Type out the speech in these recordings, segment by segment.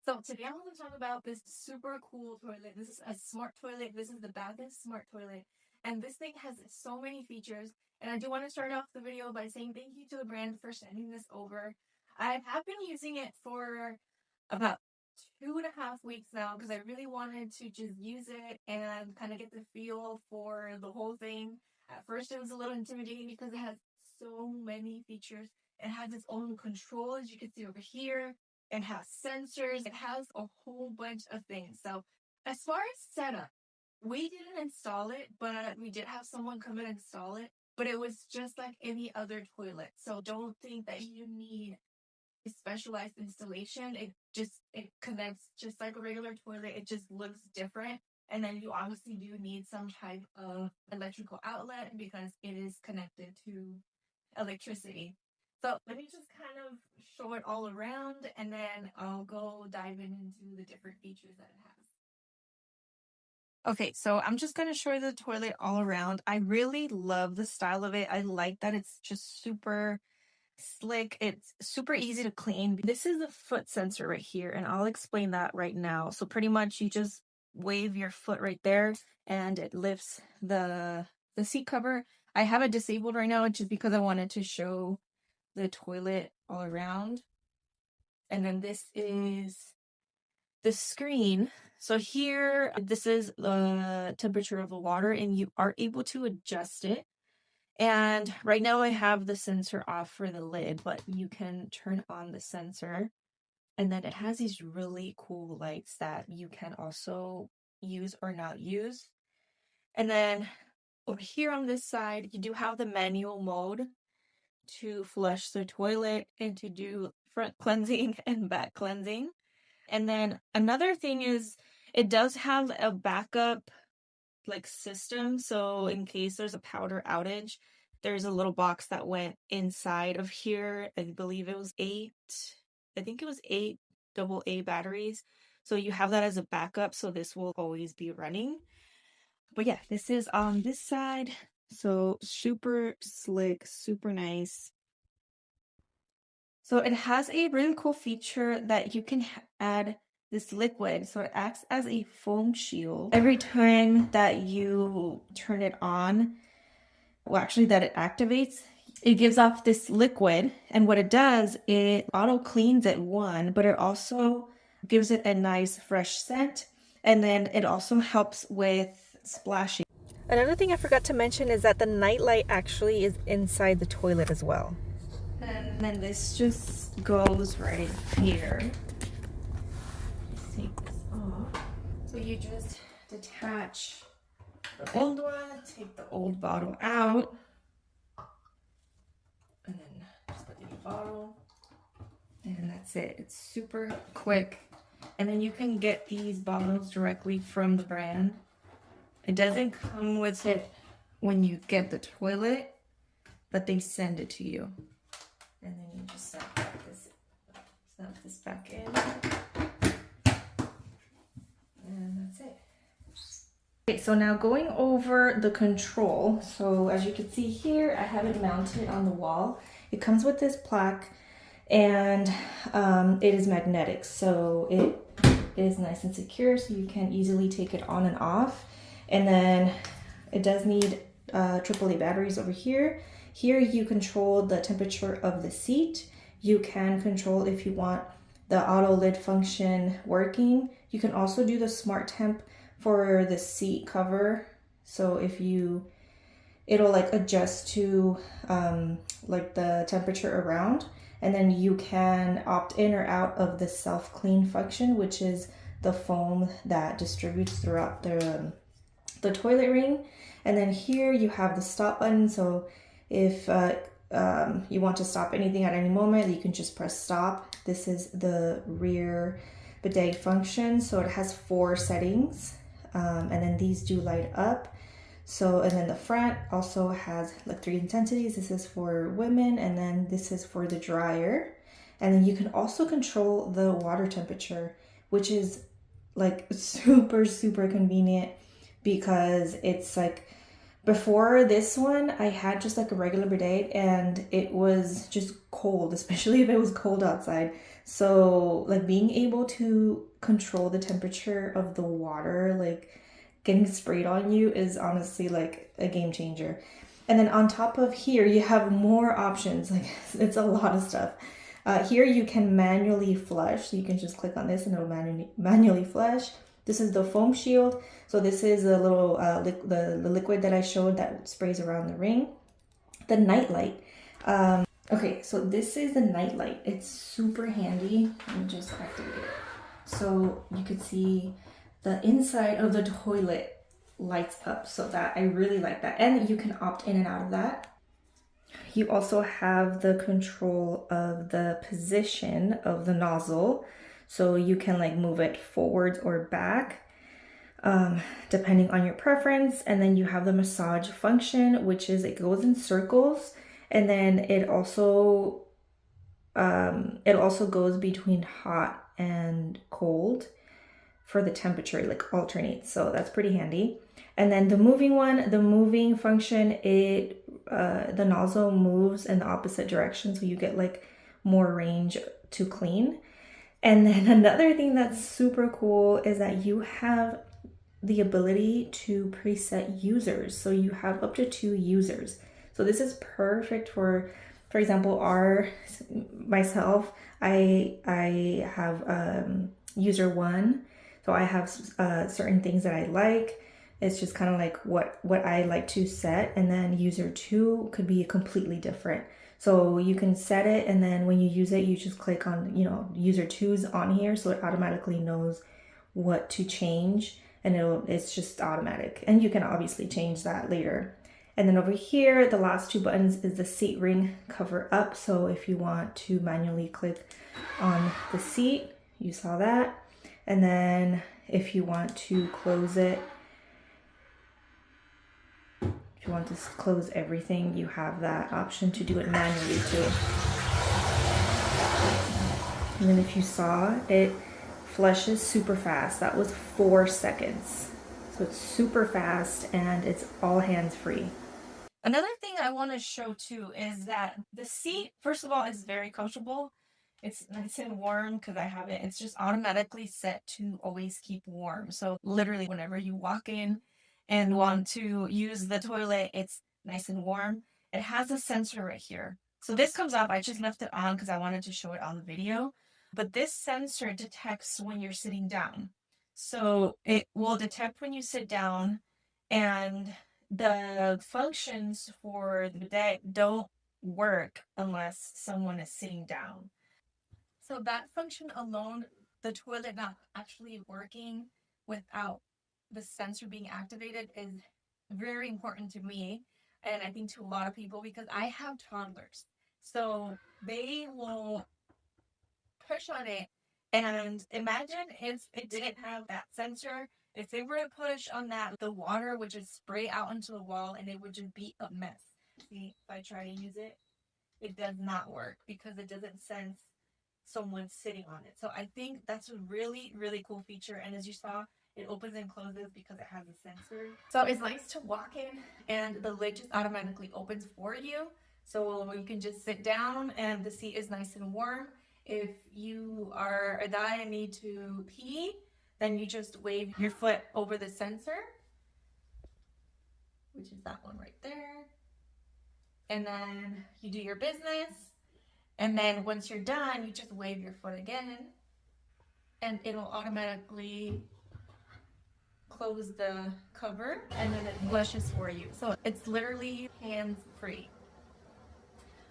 So today I want to talk about this super cool toilet. This is a smart toilet. This is the Bazyths smart toilet. And this thing has so many features. And I do want to start off the video by saying thank you to the brand for sending this over. I have been using it for about 2.5 weeks now because I really wanted to just use it and kind of get the feel for the whole thing. At first it was a little intimidating because it has so many features. It has its own control, as you can see over here. It has sensors. It has a whole bunch of things. So as far as setup, we didn't install it, but we did have someone come and install it. But it was just like any other toilet. So don't think that you need a specialized installation. It connects just like a regular toilet. It just looks different. And then you obviously do need some type of electrical outlet because it is connected to electricity. So let me just kind of show it all around and then I'll go dive into the different features that it has. Okay, so I'm just going to show you the toilet all around. I really love the style of it. I like that it's just super slick. It's super easy to clean. This is a foot sensor right here, and I'll explain that right now. So pretty much you just wave your foot right there and it lifts the seat cover. I have it disabled right now just because I wanted to show the toilet all around. And then this is the screen. So here, this is the temperature of the water and you are able to adjust it. And right now I have the sensor off for the lid, but you can turn on the sensor. And then it has these really cool lights that you can also use or not use. And then over here on this side, you do have the manual mode to flush the toilet and to do front cleansing and back cleansing. And then another thing is it does have a backup like system. So in case there's a power outage, there's a little box that went inside of here. I believe it was I think it was 8 AA batteries. So you have that as a backup. So this will always be running. But yeah, this is on this side. So super slick, super nice. So it has a really cool feature that you can add this liquid. So it acts as a foam shield. Every time that you turn it on, well, actually that it activates, it gives off this liquid. And what it does, it auto cleans it but it also gives it a nice fresh scent. And then it also helps with splashing. Another thing I forgot to mention is that the nightlight actually is inside the toilet as well. And then this just goes right here. Let's take this off. So you just detach the old one, take the old bottle out, and then just put the new bottle. And that's it. It's super quick. And then you can get these bottles directly from the brand. It doesn't come with it when you get the toilet, but they send it to you. And then you just snap this back in. And that's it. Okay, so now going over the control. So as you can see here, I have it mounted on the wall. It comes with this plaque and it is magnetic. So it is nice and secure so you can easily take it on and off. And then it does need AAA batteries over here. Here you control the temperature of the seat. You can control if you want the auto lid function working. You can also do the smart temp for the seat cover. So if it'll like adjust to like the temperature around. And then you can opt in or out of the self clean function, which is the foam that distributes throughout the toilet ring. And then here you have the stop button. So if you want to stop anything at any moment, you can just press stop. This is the rear bidet function. So it has 4 settings. And then these do light up. So, and then the front also has like 3 intensities. This is for women, and then this is for the dryer. And then you can also control the water temperature, which is like super, super convenient because it's like, before this one, I had just like a regular bidet and it was just cold, especially if it was cold outside. So like being able to control the temperature of the water, like getting sprayed on you, is honestly like a game changer. And then on top of here, you have more options. Like it's a lot of stuff. Here you can manually flush. So you can just click on this and it'll manually flush. This is the foam shield. So this is a little the liquid that I showed that sprays around the ring. The night light. Okay, so this is the night light. It's super handy. Let me just activate it. So you could see the inside of the toilet lights up, so that I really like that. And you can opt in and out of that. You also have the control of the position of the nozzle. So you can like move it forwards or back, depending on your preference. And then you have the massage function, which is it goes in circles. And then it also goes between hot and cold for the temperature, like alternates. So that's pretty handy. And then the moving function, the nozzle moves in the opposite direction, so you get like more range to clean. And then another thing that's super cool is that you have the ability to preset users. So you have up to 2 users. So this is perfect for example, myself, I have user 1. So I have certain things that I like. It's just kind of like what I like to set. And then user 2 could be completely different. So you can set it, and then when you use it, you just click on, user 2's on here, so it automatically knows what to change, and it's just automatic. And you can obviously change that later. And then over here, the last 2 buttons is the seat ring cover up. So if you want to manually click on the seat, you saw that. And then if you want to close it, if you want to close everything, you have that option to do it manually too. And then if you saw, it flushes super fast. That was 4 seconds. So it's super fast and it's all hands free. Another thing I want to show too is that the seat, first of all, is very comfortable. It's nice and warm because I have it. It's just automatically set to always keep warm. So literally whenever you walk in and want to use the toilet, it's nice and warm. It has a sensor right here. So this comes up. I just left it on because I wanted to show it on the video. But this sensor detects when you're sitting down. So it will detect when you sit down, and the functions for the bidet don't work unless someone is sitting down. So that function alone, the toilet not actually working without the sensor being activated, is very important to me, and I think to a lot of people, because I have toddlers. So they will push on it, and imagine if it didn't have that sensor. If they were to push on that, the water would just spray out into the wall and it would just be a mess. See, if I try to use it, it does not work because it doesn't sense someone sitting on it. So I think that's a really, really cool feature. And as you saw, it opens and closes because it has a sensor. So it's nice to walk in and the lid just automatically opens for you. So you can just sit down and the seat is nice and warm. If you are a guy and need to pee, then you just wave your foot over the sensor, which is that one right there. And then you do your business. And then once you're done, you just wave your foot again and it'll automatically close the cover and then it flushes for you. So it's literally hands free.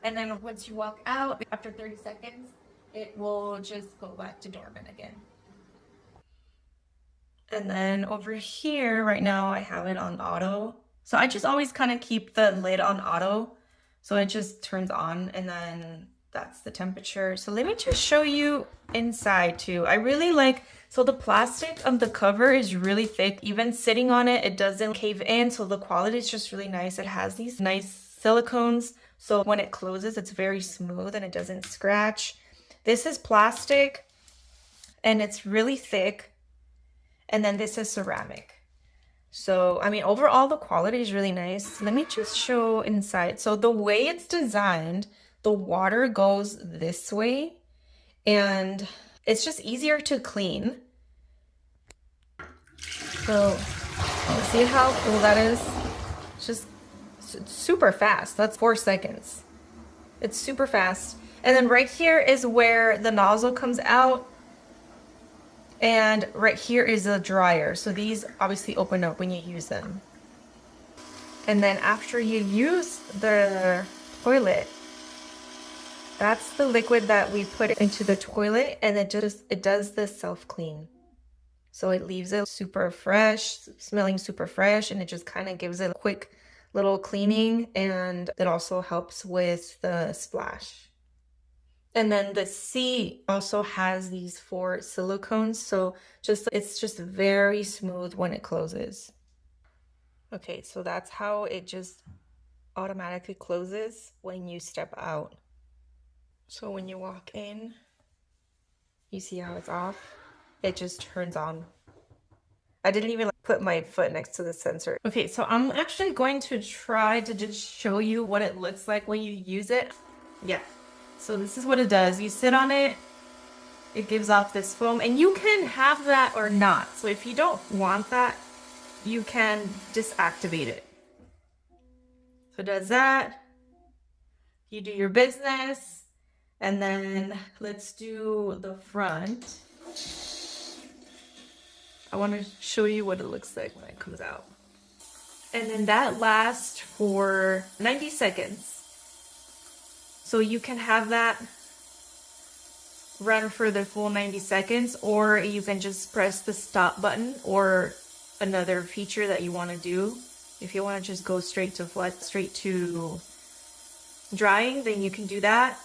And then once you walk out, after 30 seconds, it will just go back to dormant again. And then over here, right now, I have it on auto. So I just always kind of keep the lid on auto. So it just turns on, and then that's the temperature. So let me just show you inside too. I really like, so the plastic of the cover is really thick. Even sitting on it, it doesn't cave in. So the quality is just really nice. It has these nice silicones. So when it closes, it's very smooth and it doesn't scratch. This is plastic and it's really thick. And then this is ceramic. So, I mean, overall, the quality is really nice. Let me just show inside. So the way it's designed, the water goes this way and it's just easier to clean. So see how cool that is? It's just super fast. That's 4 seconds. It's super fast. And then right here is where the nozzle comes out. And right here is a dryer. So these obviously open up when you use them. And then after you use the toilet, that's the liquid that we put into the toilet, and it does the self-clean. So it leaves it super fresh, smelling super fresh, and it just kind of gives it a quick little cleaning, and it also helps with the splash. And then the seat also has these 4 silicones, so it's just very smooth when it closes. Okay, so that's how it just automatically closes when you step out. So when you walk in, you see how it's off? It just turns on. I didn't even put my foot next to the sensor. Okay, so I'm actually going to try to just show you what it looks like when you use it. Yeah, so this is what it does. You sit on it, it gives off this foam, and you can have that or not. So if you don't want that, you can disactivate it. So it does that. You do your business. And then let's do the front. I want to show you what it looks like when it comes out. And then that lasts for 90 seconds. So you can have that run for the full 90 seconds, or you can just press the stop button, or another feature that you want to do. If you want to just go straight to drying, then you can do that.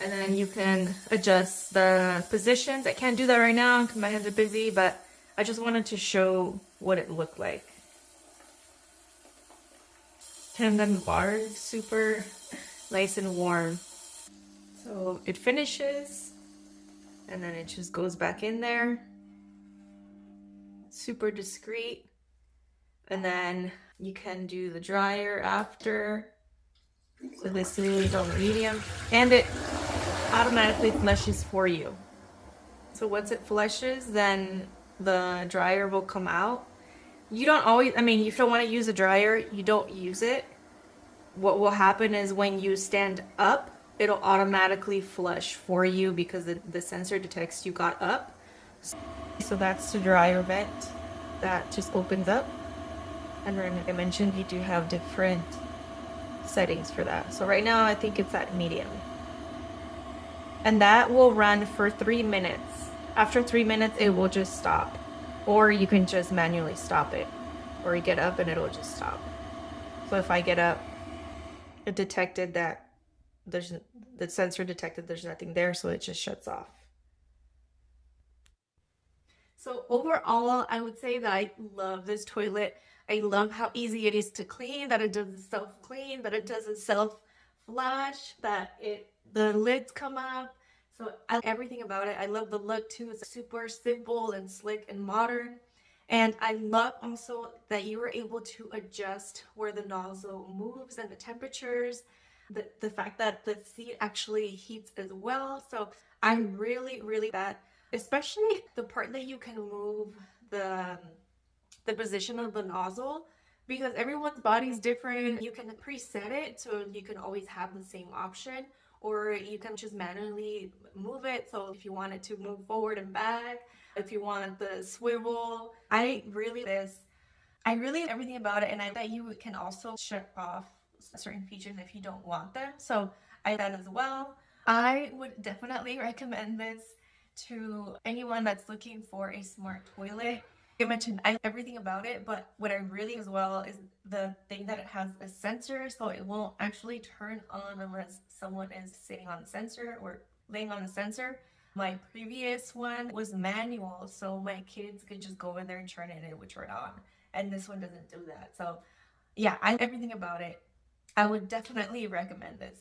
And then you can adjust the positions. I can't do that right now because my hands are busy, but I just wanted to show what it looked like. And then water is super nice and warm. So it finishes, and then it just goes back in there. Super discreet. And then you can do the dryer after. So this is on medium, and it automatically flushes for you. So once it flushes, then the dryer will come out. You don't always, I mean, if you don't want to use a dryer, you don't use it. What will happen is when you stand up, it'll automatically flush for you because the sensor detects you got up. So that's the dryer vent that just opens up. And then like I mentioned, you do have different settings for that. So right now I think it's at medium. And that will run for 3 minutes. After 3 minutes, it will just stop. Or you can just manually stop it. Or you get up and it'll just stop. So if I get up, it detected that the sensor detected there's nothing there, so it just shuts off. So overall, I would say that I love this toilet. I love how easy it is to clean, that it doesn't self-clean, that it doesn't self-flush, that the lids come up. So I like everything about it. I love the look too. It's super simple and slick and modern. And I love also that you were able to adjust where the nozzle moves and the temperatures. The fact that the seat actually heats as well. So I really that, especially the part that you can move the position of the nozzle, because everyone's body is different. You can preset it so you can always have the same option, or you can just manually move it. So if you want it to move forward and back, if you want the swivel, I really everything about it. And I that you can also shut off certain features if you don't want them. So I like that as well. I would definitely recommend this to anyone that's looking for a smart toilet. I mentioned everything about it, but what I really as well is the thing that it has a sensor, so it won't actually turn on unless someone is sitting on the sensor or laying on the sensor. My previous one was manual, so my kids could just go in there and turn it and it would turn on. And this one doesn't do that. So yeah, I everything about it. I would definitely recommend this.